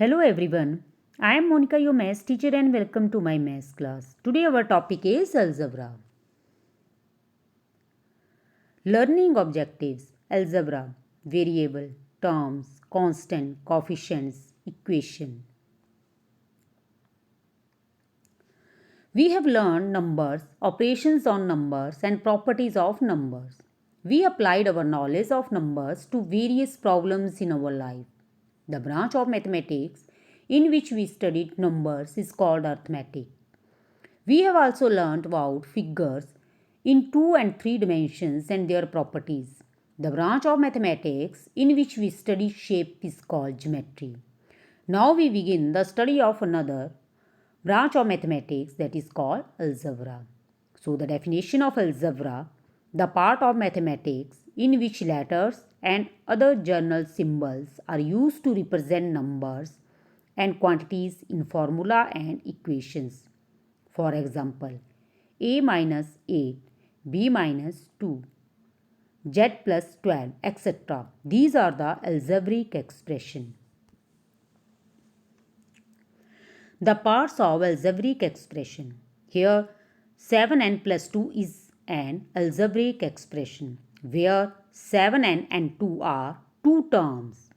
Hello everyone. I am Monica, your maths teacher, and welcome to my maths class. Today our topic is algebra. Learning objectives: algebra, variable, terms, constant, coefficients, equation. We have learned numbers, operations on numbers, and properties of numbers. We applied our knowledge of numbers to various problems in our life. The branch of mathematics in which we studied numbers is called arithmetic. We have also learnt about figures in 2 and 3 dimensions and their properties. The branch of mathematics in which we study shape is called geometry. Now we begin the study of another branch of mathematics that is called algebra. So the definition of algebra: the part of mathematics in which letters and other journal symbols are used to represent numbers and quantities in formula and equations. For example, a minus 8, b minus 2, z plus 12, etc. These are the algebraic expression. The parts of algebraic expression. Here 7n plus 2 is an algebraic expression where 7n and 2 are two terms.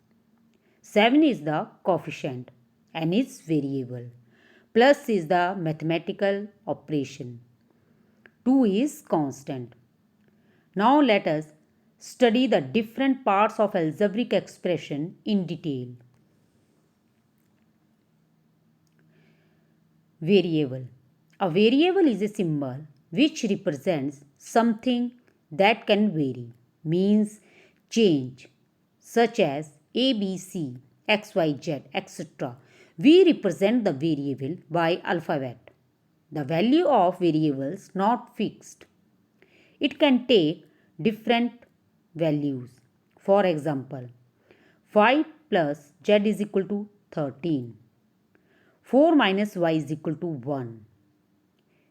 7 is the coefficient, n is variable. Plus is the mathematical operation. 2 is constant. Now let us study the different parts of algebraic expression in detail. Variable. A variable is a symbol which represents something that can vary, means change, such as A, B, C, X, Y, Z, etc. We represent the variable by alphabet. The value of variables not fixed. It can take different values. For example, 5 plus Z is equal to 13. 4 minus y is equal to 1.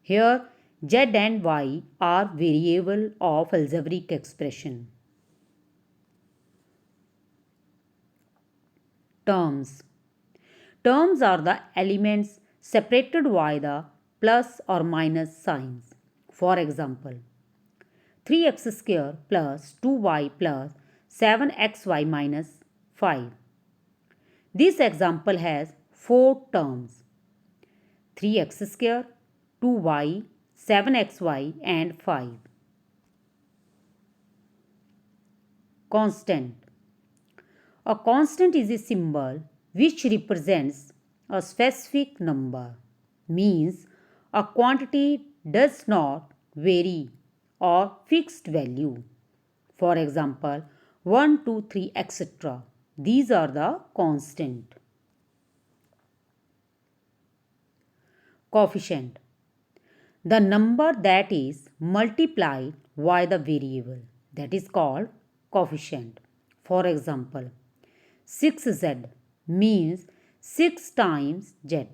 Here z and y are variable of algebraic expression. Terms. Terms are the elements separated by the plus or minus signs. For example, 3x square plus 2y plus 7xy minus 5. This example has 4 terms: 3x square, 2y, 7xy and 5. Constant. A constant is a symbol which represents a specific number, means a quantity does not vary or fixed value. For example, 1, 2, 3, etc. These are the constant. Coefficient. The number that is multiplied by the variable, that is called coefficient. For example, 6z means 6 times z,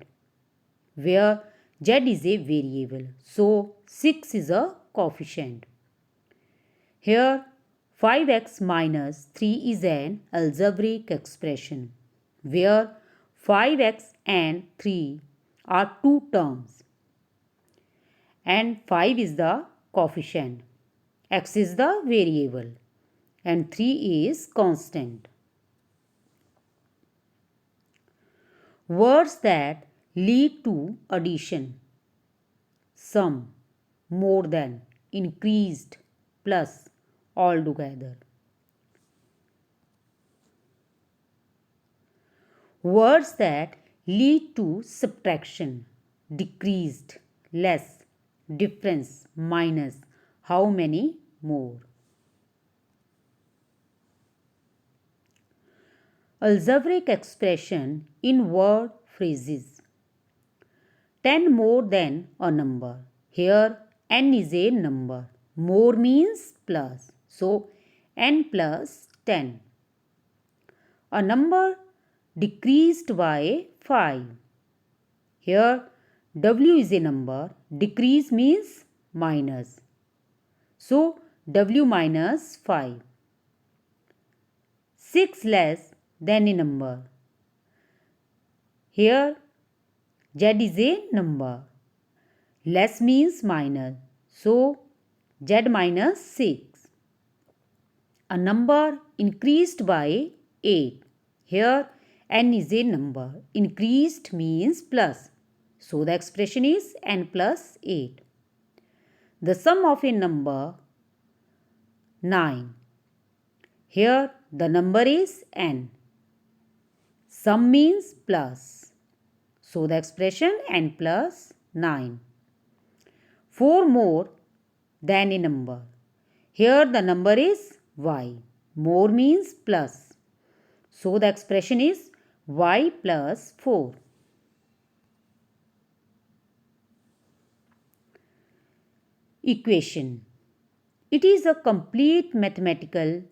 where z is a variable, so 6 is a coefficient. Here 5x minus 3 is an algebraic expression, where 5x and 3 are two terms and 5 is the coefficient, x is the variable and 3 is constant. Words that lead to addition: sum, more than, increased, plus, altogether. Words that lead to subtraction: decreased, less, difference, minus, how many, more. Algebraic expression in word phrases. 10 more than a number. Here n is a number. More means plus. So n plus 10. A number decreased by 5. Here w is a number. Decrease means minus. So w minus 5. 6 less than a number. Here z is a number. Less means minus. So z minus 6. A number increased by 8. Here n is a number. Increased means plus. So the expression is n plus 8. The sum of a number 9. Here the number is n. Sum means plus. So the expression n plus 9. 4 more than a number. Here the number is y. More means plus. So the expression is y plus 4. Equation. It is a complete mathematical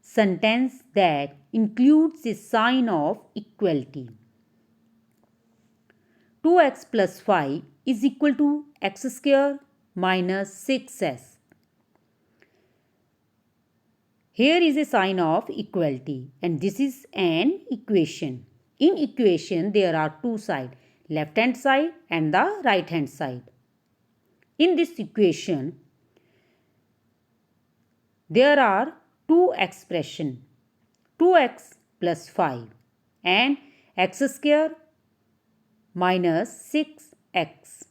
sentence that includes a sign of equality. 2x plus 5 is equal to x square minus 6s. Here is a sign of equality and this is an equation. In equation there are two sides, left hand side and the right hand side. In this equation there are two expressions, 2x plus 5 and x square minus 6x.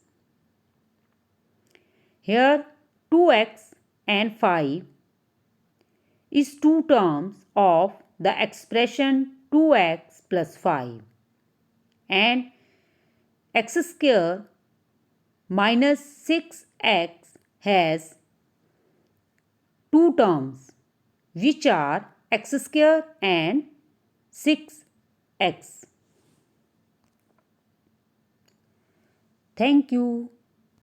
Here 2x and 5 is two terms of the expression 2x plus 5 and x square minus 6x has two terms which are x square and 6x. Thank you.